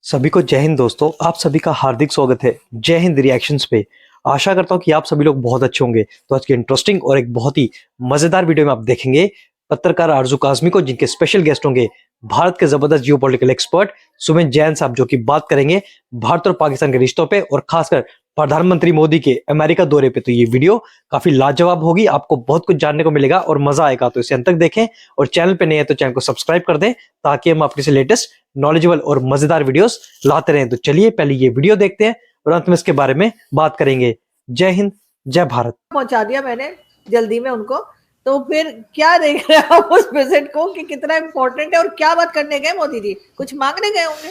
सभी को जय हिंद दोस्तों। आप सभी का हार्दिक स्वागत है जय हिंद रिएक्शंस पे। आशा करता हूँ कि आप सभी लोग बहुत अच्छे होंगे। तो आज की इंटरेस्टिंग और एक बहुत ही मजेदार वीडियो में आप देखेंगे पत्रकार आरजू काजमी को, जिनके स्पेशल गेस्ट होंगे भारत के जबरदस्त जियोपॉलिटिकल एक्सपर्ट सुमित जैन साहब, जो कि बात करेंगे भारत और पाकिस्तान के रिश्तों पे और खासकर प्रधानमंत्री मोदी के अमेरिका दौरे पे। तो ये वीडियो काफी लाजवाब होगी, आपको बहुत कुछ जानने को मिलेगा और मजा आएगा। तो इसे अंत तक देखें और चैनल पे नए हैं तो चैनल को सब्सक्राइब कर दें, ताकि हम आपके से लेटेस्ट नॉलेजेबल और मजेदार वीडियोस लाते रहें। तो चलिए पहले ये वीडियो देखते हैं और अंत में इसके बारे में बात करेंगे। जय हिंद, जय भारत। पहुंचा दिया मैंने जल्दी में उनको। तो फिर क्या देख रहे हैं आप उस विजिट को कि कितना इंपॉर्टेंट है और क्या बात करने गए मोदी जी? कुछ मांगने गए होंगे।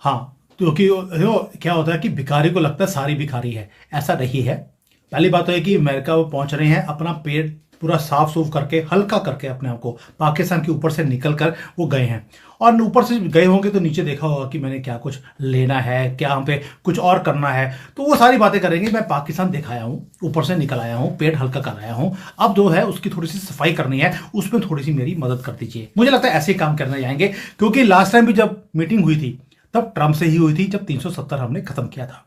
हाँ, क्योंकि क्या होता है कि भिखारी को लगता है सारी भिखारी है, ऐसा नहीं है। पहली बात तो है कि अमेरिका वो पहुंच रहे हैं अपना पेट पूरा साफ सूफ करके, हल्का करके अपने आप को पाकिस्तान के ऊपर से निकल कर वो गए हैं। और ऊपर से गए होंगे तो नीचे देखा होगा कि मैंने क्या कुछ लेना है, क्या हम पे कुछ और करना है, तो वो सारी बातें करेंगे। मैं पाकिस्तान दिखाया हूँ, ऊपर से निकल आया हूँ, पेट हल्का कर आया हूँ, अब जो है उसकी थोड़ी सी सफाई करनी है, उसमें थोड़ी सी मेरी मदद कर दीजिए। मुझे लगता है ऐसे ही काम करने जाएंगे, क्योंकि लास्ट टाइम भी जब मीटिंग हुई थी तब ट्रंप से ही हुई थी, जब 370 हमने खत्म किया था।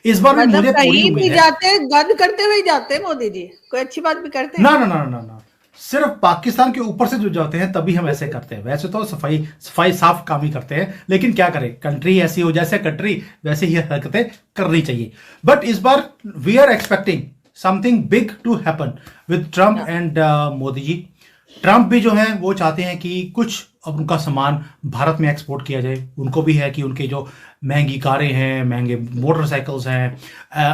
इस बार भी मुझे पूरी कहीं उम्मीद भी है। जाते गंद करते हुए जाते मोदी जी, कोई अच्छी बात भी करते हैं? ना ना ना ना ना, सिर्फ पाकिस्तान के ऊपर से जो जाते हैं तभी हम ऐसे करते हैं। वैसे तो सफाई सफाई साफ काम ही करते हैं, लेकिन क्या करें, कंट्री ऐसी हो जैसे कंट्री वैसे ही हरकतें करनी चाहिए। बट इस बार we are expecting something big to happen with Trump and Modi ji. Trump भी जो है वो चाहते हैं कि कुछ अब उनका सामान भारत में एक्सपोर्ट किया जाए। उनको भी है कि उनके जो महंगी कारें हैं, महंगे मोटरसाइकिल्स हैं,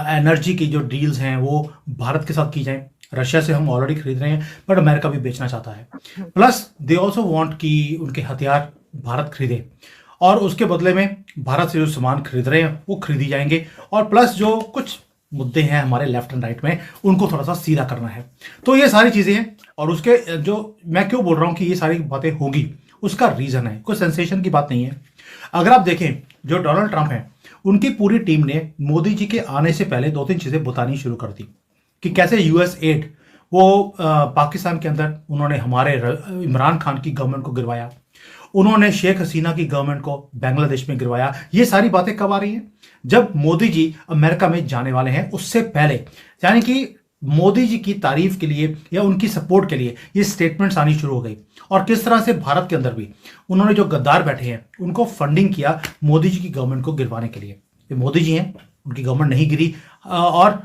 एनर्जी की जो डील्स हैं वो भारत के साथ की जाए। रशिया से हम ऑलरेडी खरीद रहे हैं, बट अमेरिका भी बेचना चाहता है। प्लस दे ऑल्सो वांट कि उनके हथियार भारत खरीदे, और उसके बदले में भारत से जो सामान खरीद रहे हैं वो खरीदी जाएंगे। और प्लस जो कुछ मुद्दे हैं हमारे लेफ्ट एंड राइट में, उनको थोड़ा सा सीधा करना है। तो ये सारी चीज़ें हैं। और उसके जो मैं क्यों बोल रहा हूँ कि ये सारी बातें होगी, उसका रीज़न है, कोई सेंसेशन की बात नहीं है। अगर आप देखें, जो डोनाल्ड ट्रंप हैं, उनकी पूरी टीम ने मोदी जी के आने से पहले दो तीन चीज़ें बतानी शुरू कर दी कि कैसे यूएस एड वो पाकिस्तान के अंदर उन्होंने हमारे इमरान खान की गवर्नमेंट को गिरवाया, उन्होंने शेख हसीना की गवर्नमेंट को बांग्लादेश में गिरवाया। ये सारी बातें कब आ रही हैं? जब मोदी जी अमेरिका में जाने वाले हैं उससे पहले, यानी कि मोदी जी की तारीफ के लिए या उनकी सपोर्ट के लिए ये स्टेटमेंट्स आनी शुरू हो गई। और किस तरह से भारत के अंदर भी उन्होंने जो गद्दार बैठे हैं उनको फंडिंग किया मोदी जी की गवर्नमेंट को गिरवाने के लिए। ये मोदी जी हैं, उनकी गवर्नमेंट नहीं गिरी, और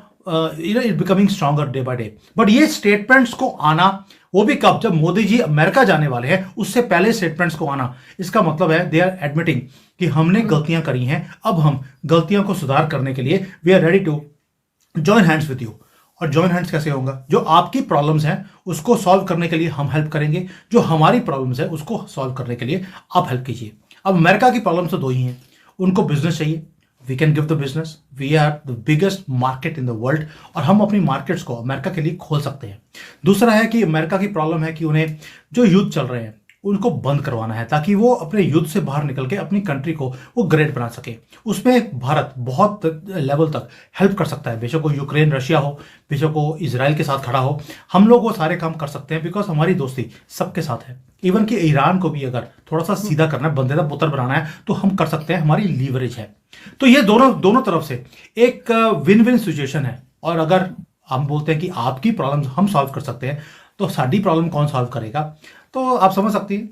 it becoming stronger day by day. But ये स्टेटमेंट्स को आना, वो भी कब? जब मोदी जी अमेरिका जाने वाले हैं उससे पहले स्टेटमेंट्स को आना, इसका मतलब है दे आर एडमिटिंग कि हमने गलतियां करी हैं, अब हम गलतियों को सुधार करने के लिए we are ready to join hands with you. और जॉइन हैंड्स कैसे होगा? जो आपकी प्रॉब्लम्स हैं उसको सॉल्व करने के लिए हम हेल्प करेंगे, जो हमारी प्रॉब्लम्स है उसको सॉल्व करने के लिए आप हेल्प कीजिए। अब अमेरिका की प्रॉब्लम्स तो दो ही हैं, उनको बिजनेस चाहिए, we can give the business, we are the biggest market in the world, और हम अपनी मार्केट्स को अमेरिका के लिए खोल सकते हैं। दूसरा है कि अमेरिका की प्रॉब्लम है कि उन्हें जो युद्ध चल रहे हैं उनको बंद करवाना है, ताकि वो अपने युद्ध से बाहर निकल के अपनी कंट्री को वो ग्रेट बना सके। उसमें भारत बहुत लेवल तक हेल्प कर सकता है, बेशक वो यूक्रेन रशिया हो, बेशक वो इसराइल के साथ खड़ा हो, हम लोग वो सारे काम कर सकते हैं, बिकॉज हमारी दोस्ती सबके साथ है। इवन कि ईरान को भी अगर थोड़ा सा सीधा करना है, बंदे का पुत्र बनाना है, तो हम कर सकते हैं, हमारी लीवरेज है। तो ये दोनों तरफ से एक विन विन सिचुएशन है। और अगर हम बोलते हैं कि आपकी प्रॉब्लम हम सॉल्व कर सकते हैं, तो साडी प्रॉब्लम कौन सॉल्व करेगा? तो आप समझ सकती हैं,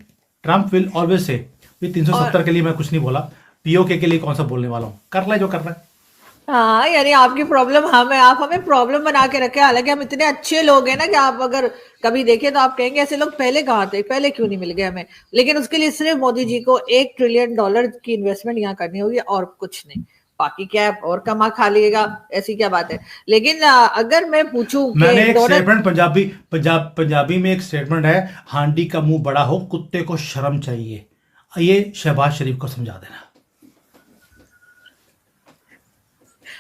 ट्रंप विल ऑलवेज से 370 के लिए मैं कुछ नहीं बोला, पीओके के लिए कौन सा बोलने वाला हूं, कर ले जो कर रहा है। हाँ, यानी आपकी प्रॉब्लम हम है, आप हमें प्रॉब्लम बना के रखे। हालांकि हम इतने अच्छे लोग हैं ना कि आप अगर कभी देखें तो आप कहेंगे ऐसे लोग पहले कहाँ थे, पहले क्यों नहीं मिल गए हमें। लेकिन उसके लिए सिर्फ मोदी जी को $1 ट्रिलियन की इन्वेस्टमेंट यहाँ करनी होगी और कुछ नहीं। बाकी क्या है, और कमा खा लिएगा, ऐसी क्या बात है। लेकिन अगर मैं पूछूं, मैंने एक स्टेटमेंट पंजाबी में एक स्टेटमेंट है, हांडी का मुंह बड़ा हो कुत्ते को शर्म चाहिए। ये शहबाज शरीफ को समझा देना।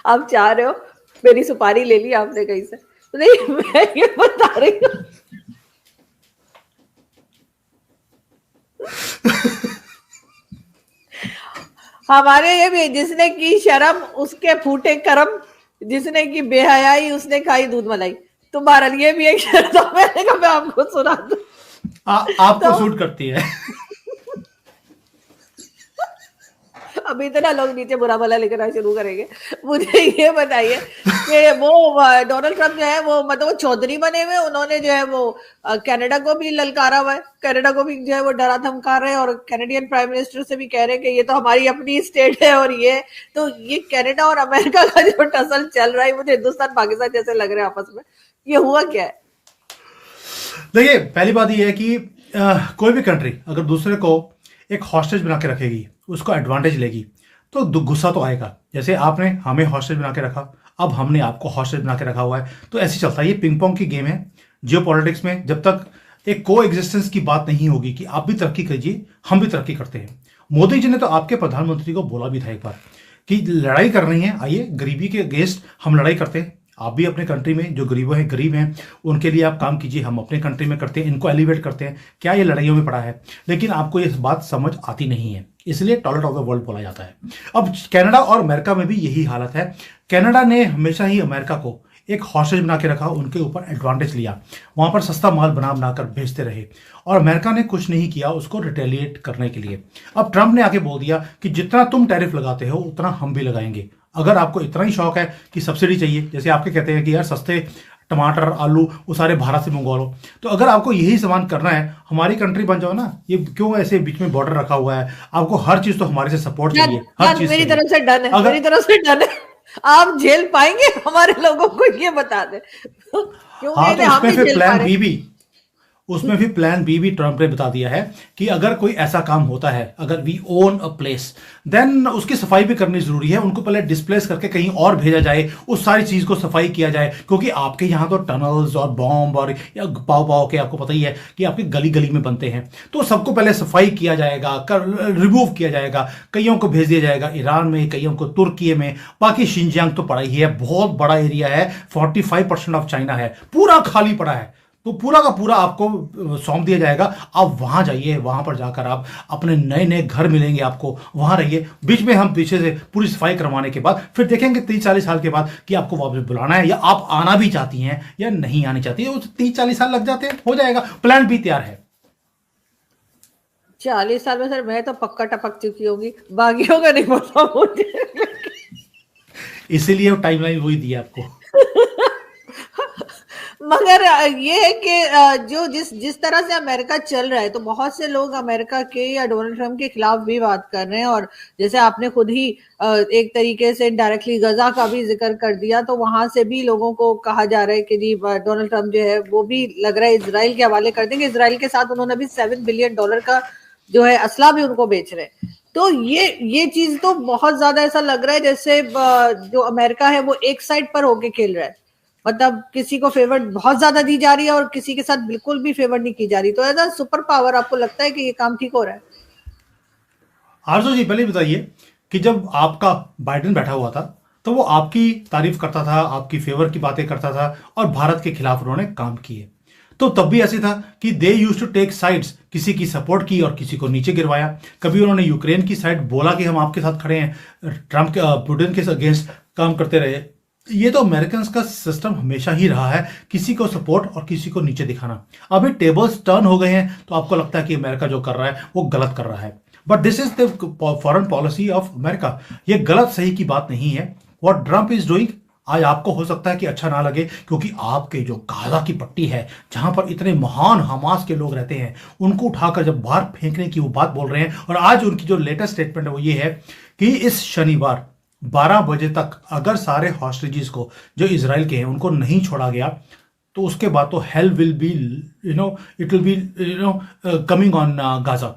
आप चाह रहे हो मेरी सुपारी ले ली आपने कहीं से? नहीं, मैं ये बता रही हूँ हमारे ये भी, जिसने की शर्म उसके फूटे करम, जिसने की बेहयाई उसने खाई दूध मलाई। तुम्हारा लिए भी एक शर्त है, मैंने कहा मैं आपको सुना दूं। आपको सूट करती है। अब इतना लोग नीचे बुरा भला लिखना शुरू करेंगे। मुझे ये बताइए कि वो डोनाल्ड ट्रम्प जो है वो मतलब वो चौधरी बने हुए, उन्होंने जो है वो कनाडा को भी ललकारा हुआ है, कनाडा को भी जो है वो डरा धमका रहे हैं, और कैनेडियन प्राइम मिनिस्टर से भी कह रहे हैं कि ये तो हमारी अपनी स्टेट है, और ये कनाडा और अमेरिका का जो टसल चल रहा है, मुझे हिंदुस्तान पाकिस्तान जैसे लग रहे हैं आपस में। ये हुआ क्या है? देखिए, पहली बात यह है कि कोई भी कंट्री अगर दूसरे को एक हॉस्टेज बना के रखेगी, उसको एडवांटेज लेगी, तो गुस्सा तो आएगा। जैसे आपने हमें हॉस्टेज बना के रखा, अब हमने आपको हॉस्टेज बना के रखा हुआ है, तो ऐसे चलता है। ये पिंग पोंग की गेम है जियो पॉलिटिक्स में। जब तक एक को एग्जिस्टेंस की बात नहीं होगी कि आप भी तरक्की कीजिए, हम भी तरक्की करते हैं। मोदी जी ने तो आपके प्रधानमंत्री को बोला भी था एक बार कि लड़ाई कर रही है, आइए गरीबी के अगेंस्ट हम लड़ाई करते हैं। आप भी अपने कंट्री में जो गरीब हैं उनके लिए आप काम कीजिए, हम अपने कंट्री में करते हैं, इनको एलिवेट करते हैं। क्या ये लड़ाइयों में पड़ा है? लेकिन आपको ये बात समझ आती नहीं है, इसलिए टॉयलेट ऑफ द वर्ल्ड बोला जाता है। अब कनाडा और अमेरिका में भी यही हालत है। कनाडा ने हमेशा ही अमेरिका को एक हॉस्टेज बना के रखा, उनके ऊपर एडवांटेज लिया, वहां पर सस्ता माल बनाकर भेजते रहे, और अमेरिका ने कुछ नहीं किया उसको रिटेलिएट करने के लिए। अब ट्रंप ने आके बोल दिया कि जितना तुम टैरिफ लगाते हो उतना हम भी लगाएंगे। अगर आपको इतना ही शौक है कि सब्सिडी चाहिए, जैसे आपके कहते हैं कि यार सस्ते टमाटर आलू वो सारे भारत से मंगवा लो, तो अगर आपको यही सामान करना है, हमारी कंट्री बन जाओ ना। ये क्यों ऐसे बीच में बॉर्डर रखा हुआ है? आपको हर चीज तो हमारे से सपोर्ट चाहिए, हर चीज मेरी तरफ से डन है, मेरी तरफ से डन है। आप झेल पाएंगे हमारे लोगों को, ये बता दे। क्यों हाँ, तो हम उसमें फिर झेल प्लान पा बी रहे? भी उसमें भी प्लान बी भी ट्रंप ने बता दिया है कि अगर कोई ऐसा काम होता है, अगर we own a place, then उसकी सफाई भी करनी जरूरी है। उनको पहले डिस्प्लेस करके कहीं और भेजा जाए, उस सारी चीज को सफाई किया जाए, क्योंकि आपके यहाँ तो टनल्स और बॉम्ब और पाव के आपको पता ही है कि आपकी गली गली में बनते हैं, तो सबको पहले सफाई किया जाएगा, रिमूव किया जाएगा। कईयों को भेज दिया जाएगा ईरान में, कईयों को तुर्की में, बाकी शिंजियांग तो पड़ा ही है, बहुत बड़ा एरिया है, 45% ऑफ चाइना है, पूरा खाली पड़ा है, तो पूरा का पूरा आपको सौंप दिया जाएगा। आप वहां जाइए, वहां पर जाकर आप अपने नए नए घर मिलेंगे आपको, वहां रहिए। बीच में हम पीछे से पूरी सफाई करवाने के बाद फिर देखेंगे 30-40 साल के बाद कि आपको वापस बुलाना है या आप आना भी चाहती हैं या नहीं आनी चाहती है। 30-40 साल लग जाते हैं, हो जाएगा। प्लान भी तैयार है। 40 साल में सर मैं तो पक्का टपक चुकी होगी, बाकियों का नहीं पता मुझे। इसीलिए टाइमलाइन वही दी आपको। मगर ये है कि जो जिस तरह से अमेरिका चल रहा है, तो बहुत से लोग अमेरिका के या डोनाल्ड ट्रम्प के खिलाफ भी बात कर रहे हैं। और जैसे आपने खुद ही एक तरीके से डायरेक्टली गजा का भी जिक्र कर दिया, तो वहां से भी लोगों को कहा जा रहा है कि जी डोनाल्ड ट्रम्प जो है वो भी लग रहा है इजराइल के हवाले कर देंगे। इजराइल के साथ उन्होंने भी $7 बिलियन का जो है असला भी उनको बेच रहे हैं। तो ये चीज तो बहुत ज्यादा ऐसा लग रहा है जैसे जो अमेरिका है वो एक साइड पर होके खेल रहा है, मतलब किसी को फेवर बहुत ज्यादा दी जा रही है और किसी के साथ बिल्कुल भी फेवर नहीं की जा रही। तो एज अ सुपर पावर आपको लगता है कि ये काम ठीक हो रहा है? आरजू जी, पहले बताइए कि जब आपका बाइडेन बैठा हुआ था तो वो आपकी तारीफ करता था, आपकी फेवर की बातें करता था, और भारत के खिलाफ उन्होंने काम किए। तो तब भी ऐसे था कि दे यूज टू टेक साइड्स, किसी की सपोर्ट की और किसी को नीचे गिरवाया। कभी उन्होंने यूक्रेन की साइड बोला कि हम आपके साथ खड़े हैं, ट्रंप के पुतिन के अगेंस्ट काम करते रहे। ये तो अमेरिकन का सिस्टम हमेशा ही रहा है, किसी को सपोर्ट और किसी को नीचे दिखाना। अभी टेबल्स टर्न हो गए हैं, तो आपको लगता है कि अमेरिका जो कर रहा है वो गलत कर रहा है, but this is the foreign policy of America. ये गलत सही की बात नहीं है। व्हाट ट्रंप इज डूइंग आज आपको हो सकता है कि अच्छा ना लगे, क्योंकि आपके जो गाजा की पट्टी है, जहां पर इतने महान हमास के लोग रहते हैं, उनको उठाकर जब बाहर फेंकने की वो बात बोल रहे हैं। और आज उनकी जो लेटेस्ट स्टेटमेंट है वो ये है कि इस शनिवार 12 बजे तक अगर सारे हॉस्टेजेस को जो इजराइल के हैं उनको नहीं छोड़ा गया, तो उसके बाद तो hell will be it will be coming on Gaza.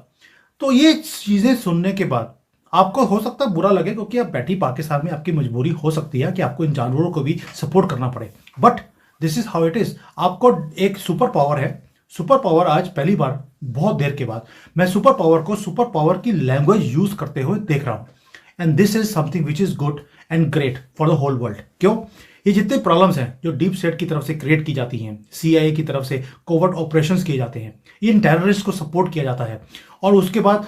तो ये चीजें सुनने के बाद आपको हो सकता है बुरा लगे, क्योंकि आप बैठी पाकिस्तान में, आपकी मजबूरी हो सकती है कि आपको इन जानवरों को भी सपोर्ट करना पड़े, but this is how it is. आपको एक सुपर पावर है, सुपर पावर आज पहली बार बहुत देर के बाद मैं सुपर पावर को सुपर पावर की लैंग्वेज यूज करते हुए देख रहा हूं, and this is something which is good and great for the whole world. क्यों? ये जितने प्रॉब्लम्स हैं जो डीप स्टेट की तरफ से क्रिएट की जाती हैं, सीआईए की तरफ से कोवर्ट ऑपरेशंस किए जाते हैं, इन टेररिस्ट को सपोर्ट किया जाता है, और उसके बाद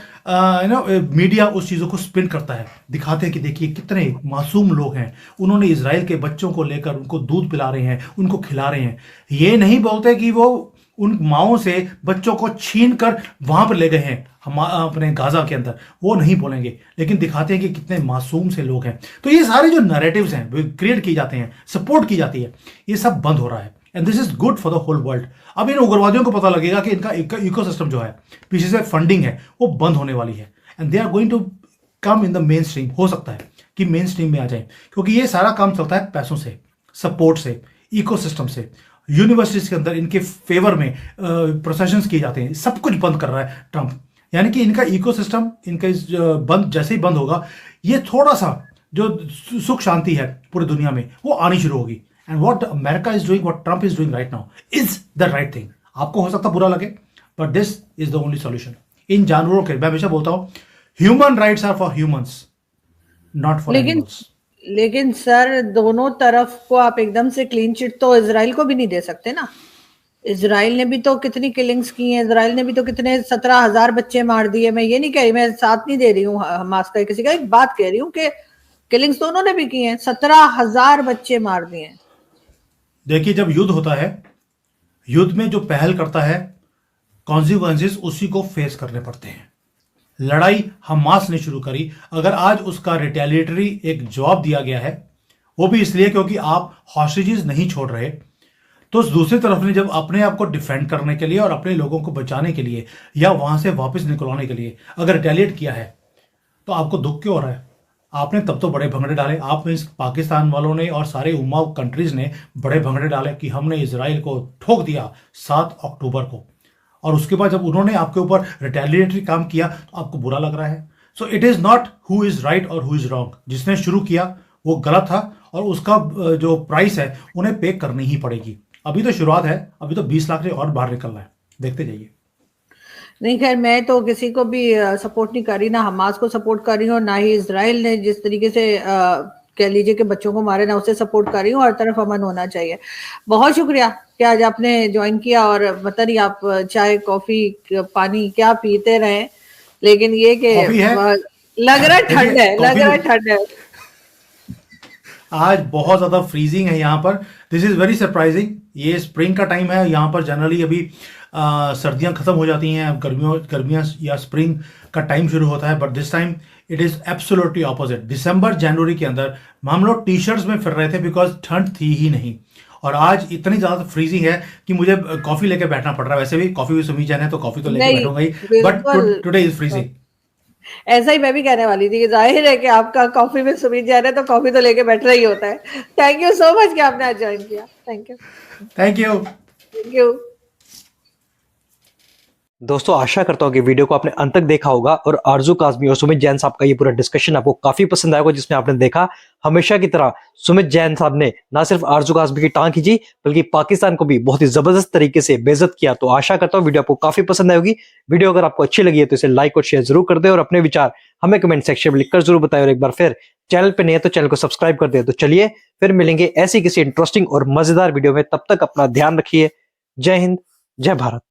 मीडिया उस चीज़ों को स्पिन करता है, दिखाते हैं कि देखिए कितने मासूम लोग हैं, उन्होंने इजराइल के बच्चों को लेकर उनको दूध पिला रहे हैं, उनको खिला रहे हैं। ये नहीं बोलते कि वो उन माओं से बच्चों को छीन कर वहां पर ले गए हैं। हम अपने गाजा के अंदर, वो नहीं बोलेंगे, लेकिन दिखाते हैं कि कितने मासूम से लोग हैं। तो ये सारे जो नैरेटिव्स हैं वो क्रिएट की जाते हैं, सपोर्ट की जाती है, ये सब बंद हो रहा है and this is good for the whole world. अब इन उग्रवादियों को पता लगेगा कि इनका इकोसिस्टम जो है, पीछे से फंडिंग है, वो बंद होने वाली है and they are going to come in the mainstream. हो सकता है कि मेन स्ट्रीम में आ जाए, क्योंकि ये सारा काम चलता है पैसों से, सपोर्ट से, इकोसिस्टम से। यूनिवर्सिटीज के अंदर इनके फेवर में प्रोसेशंस किए जाते हैं, सब कुछ बंद कर रहा है ट्रंप। यानी कि इनका इकोसिस्टम, इनका बंद जैसे ही बंद होगा, ये थोड़ा सा जो सुख शांति है पूरी दुनिया में वो आनी शुरू होगी। And what America is doing, what Trump is doing right now is the right thing. आपको हो सकता बुरा लगे, but this is the only solution. इन जानवरों के, मैं हमेशा बोलता हूं, human rights are for humans, not for animals. लेकिन सर, दोनों तरफ को आप एकदम से क्लीन चिट तो इजराइल को भी नहीं दे सकते ना। इजराइल ने भी तो कितनी किलिंग्स की हैं, इजराइल ने भी तो कितने 17,000 बच्चे मार दिए। मैं ये नहीं कह रही, मैं साथ नहीं दे रही हूँ हमास का किसी का, एक बात कह रही हूँ कि किलिंग्स तो उन्होंने भी की हैं, 17,000 बच्चे मार दिए हैं। देखिए, जब युद्ध होता है, युद्ध में जो पहल करता है, कॉन्सिक्वेंसेस उसी को फेस करने पड़ते हैं। लड़ाई हमास ने शुरू करी, अगर आज उसका रिटेलिएटरी एक जवाब दिया गया है, वो भी इसलिए क्योंकि आप हॉस्टेजेस नहीं छोड़ रहे, तो दूसरी तरफ ने जब अपने आप को डिफेंड करने के लिए और अपने लोगों को बचाने के लिए या वहां से वापस निकलवाने के लिए अगर रिटेलिएट किया है, तो आपको दुख क्यों हो रहा है? आपने तब तो बड़े भंगड़े डाले, आप में पाकिस्तान वालों ने और सारे उम्मा कंट्रीज ने बड़े भंगड़े डाले कि हमने इजराइल को ठोक दिया 7 अक्टूबर को, और उसके बाद जब उन्होंने आपके ऊपर रिटेलिएटरी काम किया तो आपको बुरा लग रहा है। So it is not who is right और हु इज रॉन्ग। जिसने शुरू किया वो गलत था और उसका जो प्राइस है उन्हें पे करनी ही पड़ेगी। अभी तो शुरुआत है, अभी तो 20 लाख से और बाहर निकलना है, देखते जाइए। नहीं, खैर मैं तो किसी को भी सपोर्ट नहीं कर रही, ना हमास को सपोर्ट कर रही हूँ, ना ही इजराइल ने जिस तरीके से कह लीजिए कि बच्चों को मारे, ना उसे सपोर्ट कर रही हूँ। हर तरफ अमन होना चाहिए। बहुत शुक्रिया कि आज आपने ज्वाइन किया, और पता नहीं आप चाय, कॉफी, पानी क्या पीते रहे, लेकिन ये कि लग रहा है ठंड है, लग रहा है ठंड है। आज बहुत ज्यादा फ्रीजिंग है यहाँ पर। This is very surprising. ये स्प्रिंग का टाइम है यहाँ पर, जनरली अभी सर्दियाँ खत्म हो जाती हैं, गर्मियाँ या स्प्रिंग का टाइम शुरू होता है, but this time it is absolutely opposite. दिसंबर जनवरी के अंदर हम लोग टी शर्ट्स में फिर रहे थे बिकॉज ठंड थी ही नहीं, और आज इतनी ज्यादा फ्रीजिंग है कि मुझे कॉफी लेके बैठना पड़ रहा है। वैसे भी कॉफी भी सुमी जाने, तो कॉफी तो लेके बैठूंगा ही, बट टुडे इज फ्रीजिंग। ऐसा ही मैं भी कहने वाली थी कि जाहिर है कि आपका कॉफी में सुबह जाना है तो कॉफी तो लेके बैठना ही होता है। थैंक यू सो मच कि आपने आज ज्वाइन किया। Thank you, thank you, thank you. दोस्तों, आशा करता हूँ कि वीडियो को आपने अंत तक देखा होगा और आरजू काज़मी और सुमित जैन साहब का ये पूरा डिस्कशन आपको काफी पसंद आया होगा, जिसमें आपने देखा हमेशा की तरह सुमित जैन साहब ने ना सिर्फ आरजू काज़मी की टांग खींची, बल्कि पाकिस्तान को भी बहुत ही जबरदस्त तरीके से बेइज्जत किया। तो आशा करता हूँ वीडियो आपको काफी पसंद आएगी। वीडियो अगर आपको अच्छी लगी है तो इसे लाइक और शेयर जरूर कर दे, और अपने विचार हमें कमेंट सेक्शन में लिखकर जरूर बताएं। और एक बार फिर चैनल पे नए हैं तो चैनल को सब्सक्राइब कर दे। तो चलिए फिर मिलेंगे ऐसी किसी इंटरेस्टिंग और मजेदार वीडियो में, तब तक अपना ध्यान रखिए। जय हिंद, जय भारत।